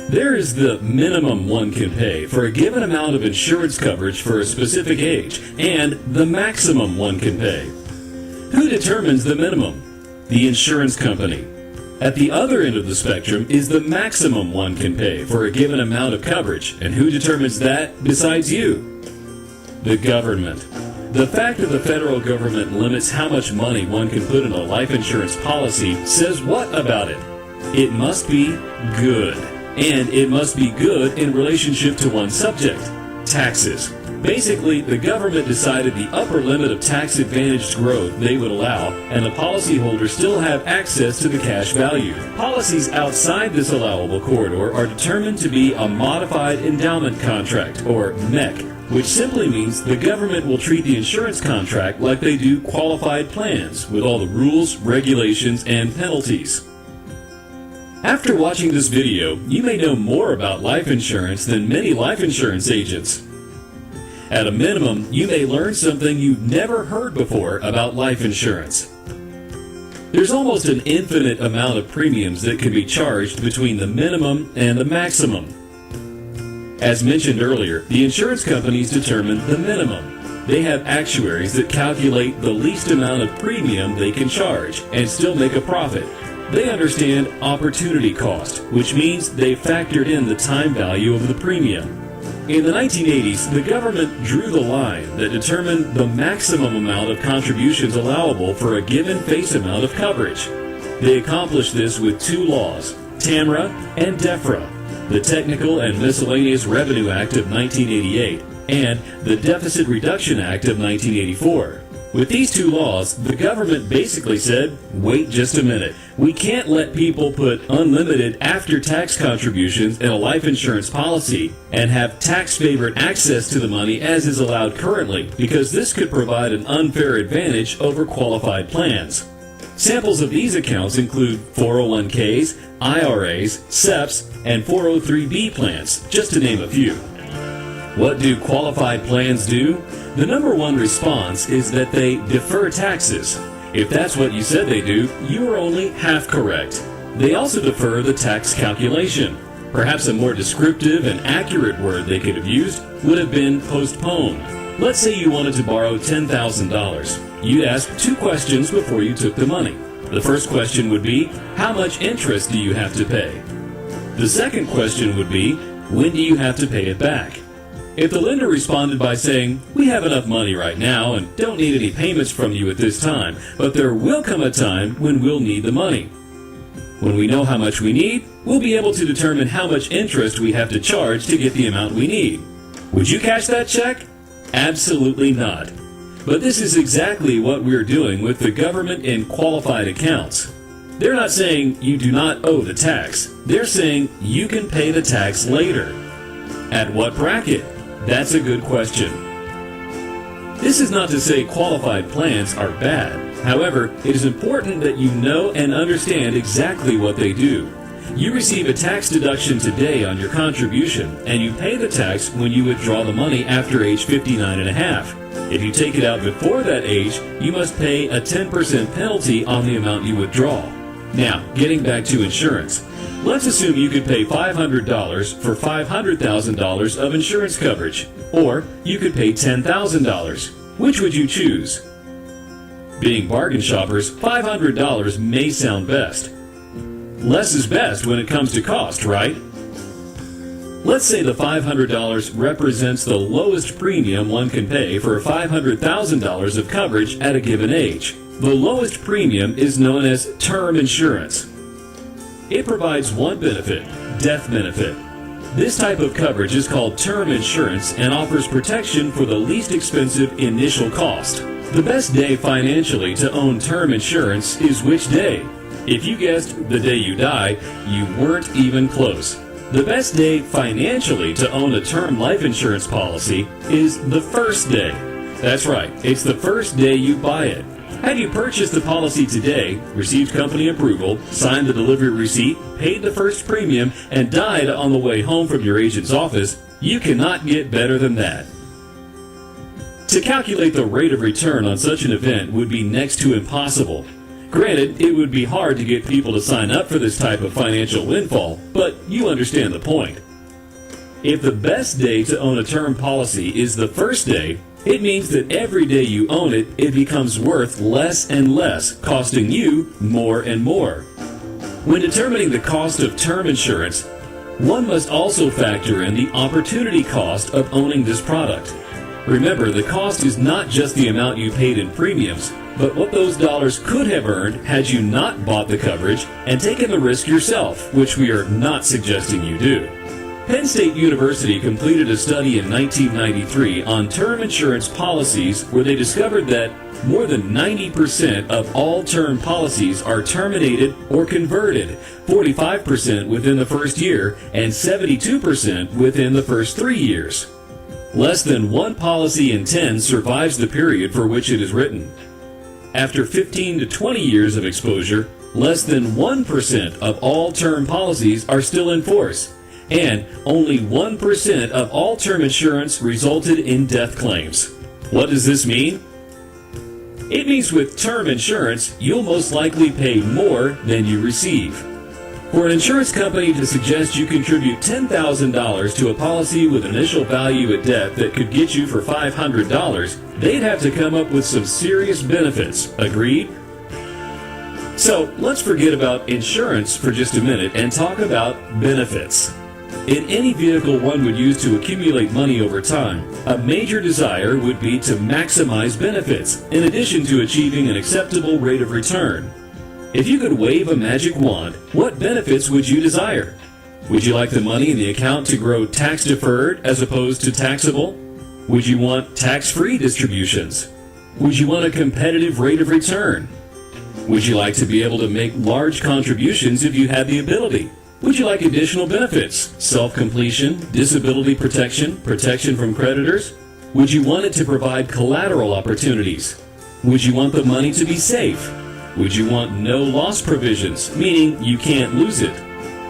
There is the minimum one can pay for a given amount of insurance coverage for a specific age, and the maximum one can pay. Who determines the minimum? The insurance company. At the other end of the spectrum is the maximum one can pay for a given amount of coverage, and who determines that besides you? The government. The fact that the federal government limits how much money one can put in a life insurance policy says what about it? It must be good. And it must be good in relationship to one subject, taxes. Basically, the government decided the upper limit of tax-advantaged growth they would allow, and the policyholders still have access to the cash value. Policies outside this allowable corridor are determined to be a modified endowment contract, or MEC, which simply means the government will treat the insurance contract like they do qualified plans, with all the rules, regulations, and penalties. After watching this video, you may know more about life insurance than many life insurance agents. At a minimum, you may learn something you've never heard before about life insurance. There's almost an infinite amount of premiums that can be charged between the minimum and the maximum. As mentioned earlier, the insurance companies determine the minimum. They have actuaries that calculate the least amount of premium they can charge and still make a profit. They understand opportunity cost, which means they factored in the time value of the premium. In the 1980s, the government drew the line that determined the maximum amount of contributions allowable for a given face amount of coverage. They accomplished this with two laws, TAMRA and DEFRA, the Technical and Miscellaneous Revenue Act of 1988 and the Deficit Reduction Act of 1984. With these two laws, the government basically said, wait just a minute. We can't let people put unlimited after-tax contributions in a life insurance policy and have tax-favored access to the money as is allowed currently, because this could provide an unfair advantage over qualified plans. Samples of these accounts include 401ks, IRAs, SEPs, and 403b plans, just to name a few. What do qualified plans do? The number one response is that they defer taxes. If that's what you said they do, you are only half correct. They also defer the tax calculation. Perhaps a more descriptive and accurate word they could have used would have been postpone. Let's say you wanted to borrow $10,000. You'd ask two questions before you took the money. The first question would be, how much interest do you have to pay? The second question would be, when do you have to pay it back? If the lender responded by saying, we have enough money right now and don't need any payments from you at this time, but there will come a time when we'll need the money. When we know how much we need, we'll be able to determine how much interest we have to charge to get the amount we need. Would you cash that check? Absolutely not. But this is exactly what we're doing with the government in qualified accounts. They're not saying you do not owe the tax. They're saying you can pay the tax later. At what bracket? That's a good question. This is not to say qualified plans are bad. However, it is important that you know and understand exactly what they do. You receive a tax deduction today on your contribution, and you pay the tax when you withdraw the money after age 59 and a half. If you take it out before that age, you must pay a 10% penalty on the amount you withdraw. Now, getting back to insurance. Let's assume you could pay $500 for $500,000 of insurance coverage, or you could pay $10,000. Which would you choose? Being bargain shoppers, $500 may sound best. Less is best when it comes to cost, right? Let's say the $500 represents the lowest premium one can pay for $500,000 of coverage at a given age. The lowest premium is known as term insurance. It provides one benefit, death benefit. This type of coverage is called term insurance and offers protection for the least expensive initial cost. The best day financially to own term insurance is which day? If you guessed the day you die, you weren't even close. The best day financially to own a term life insurance policy is the first day. That's right, it's the first day you buy it. Had you purchased the policy today, received company approval, signed the delivery receipt, paid the first premium, and died on the way home from your agent's office, you cannot get better than that. To calculate the rate of return on such an event would be next to impossible. Granted, it would be hard to get people to sign up for this type of financial windfall, but you understand the point. If the best day to own a term policy is the first day, it means that every day you own it, it becomes worth less and less, costing you more and more. When determining the cost of term insurance, one must also factor in the opportunity cost of owning this product. Remember, the cost is not just the amount you paid in premiums, but what those dollars could have earned had you not bought the coverage and taken the risk yourself, which we are not suggesting you do. Penn State University completed a study in 1993 on term insurance policies where they discovered that more than 90% of all term policies are terminated or converted, 45% within the first year and 72% within the first 3 years. Less than one policy in 10 survives the period for which it is written. After 15 to 20 years of exposure, less than 1% of all term policies are still in force, and only 1% of all term insurance resulted in death claims. What does this mean? It means with term insurance, you'll most likely pay more than you receive. For an insurance company to suggest you contribute $10,000 to a policy with initial value at death that could get you for $500, they'd have to come up with some serious benefits. Agreed? So let's forget about insurance for just a minute and talk about benefits. In any vehicle one would use to accumulate money over time, a major desire would be to maximize benefits, in addition to achieving an acceptable rate of return. If you could wave a magic wand, what benefits would you desire? Would you like the money in the account to grow tax-deferred as opposed to taxable? Would you want tax-free distributions? Would you want a competitive rate of return? Would you like to be able to make large contributions if you had the ability? Would you like additional benefits? Self-completion, disability protection, protection from creditors? Would you want it to provide collateral opportunities? Would you want the money to be safe? Would you want no loss provisions, meaning you can't lose it?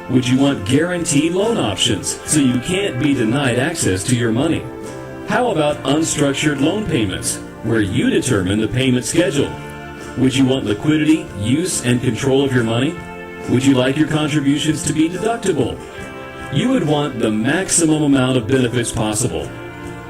Would you want guaranteed loan options, so you can't be denied access to your money? How about unstructured loan payments, where you determine the payment schedule? Would you want liquidity, use, and control of your money? Would you like your contributions to be deductible? You would want the maximum amount of benefits possible.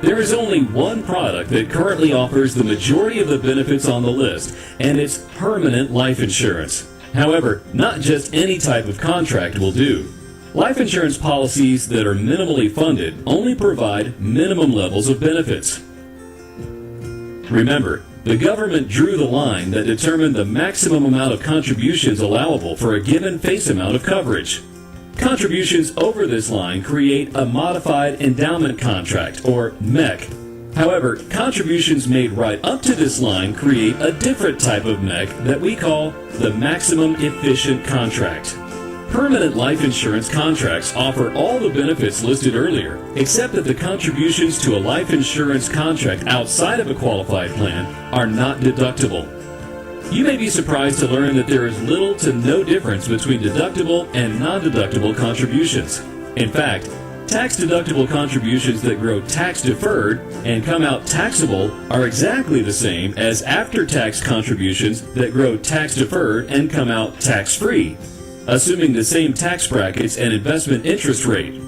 There is only one product that currently offers the majority of the benefits on the list, and it's permanent life insurance. However, not just any type of contract will do. Life insurance policies that are minimally funded only provide minimum levels of benefits. Remember, the government drew the line that determined the maximum amount of contributions allowable for a given face amount of coverage. Contributions over this line create a modified endowment contract, or MEC. However, contributions made right up to this line create a different type of MEC that we call the maximum efficient contract. Permanent life insurance contracts offer all the benefits listed earlier, except that the contributions to a life insurance contract outside of a qualified plan are not deductible. You may be surprised to learn that there is little to no difference between deductible and non-deductible contributions. In fact, tax-deductible contributions that grow tax-deferred and come out taxable are exactly the same as after-tax contributions that grow tax-deferred and come out tax-free, assuming the same tax brackets and investment interest rate.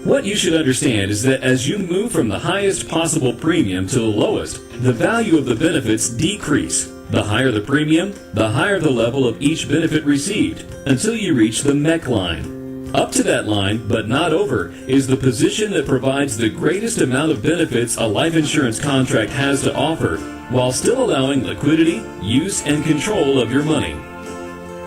What you should understand is that as you move from the highest possible premium to the lowest, the value of the benefits decrease. The higher the premium, the higher the level of each benefit received, until you reach the MEC line. Up to that line, but not over, is the position that provides the greatest amount of benefits a life insurance contract has to offer, while still allowing liquidity, use, and control of your money.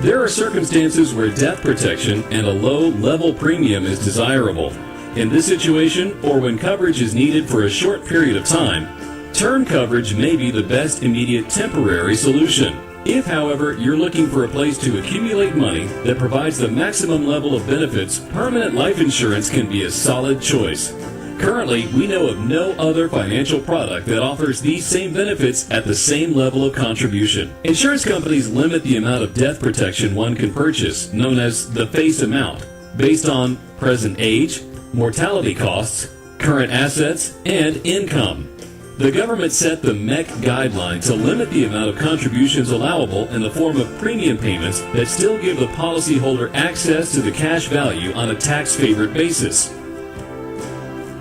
There are circumstances where death protection and a low level premium is desirable. In this situation, or when coverage is needed for a short period of time, term coverage may be the best immediate temporary solution. If, however, you're looking for a place to accumulate money that provides the maximum level of benefits, permanent life insurance can be a solid choice. Currently, we know of no other financial product that offers these same benefits at the same level of contribution. Insurance companies limit the amount of death protection one can purchase, known as the face amount, based on present age, mortality costs, current assets, and income. The government set the MEC guideline to limit the amount of contributions allowable in the form of premium payments that still give the policyholder access to the cash value on a tax-favored basis.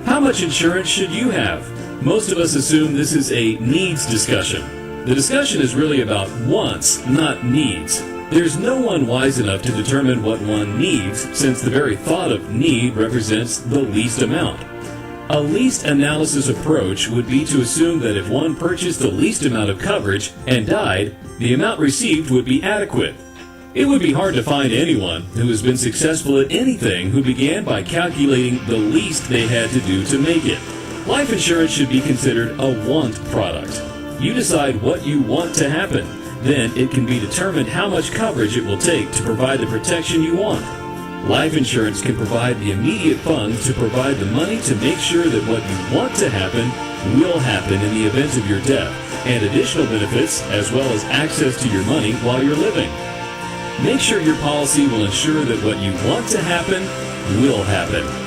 How much insurance should you have? Most of us assume this is a needs discussion. The discussion is really about wants, not needs. There's no one wise enough to determine what one needs, since the very thought of need represents the least amount. A least analysis approach would be to assume that if one purchased the least amount of coverage and died, the amount received would be adequate. It would be hard to find anyone who has been successful at anything who began by calculating the least they had to do to make it. Life insurance should be considered a want product. You decide what you want to happen. Then it can be determined how much coverage it will take to provide the protection you want. Life insurance can provide the immediate funds to provide the money to make sure that what you want to happen will happen in the event of your death, and additional benefits as well as access to your money while you're living. Make sure your policy will ensure that what you want to happen will happen.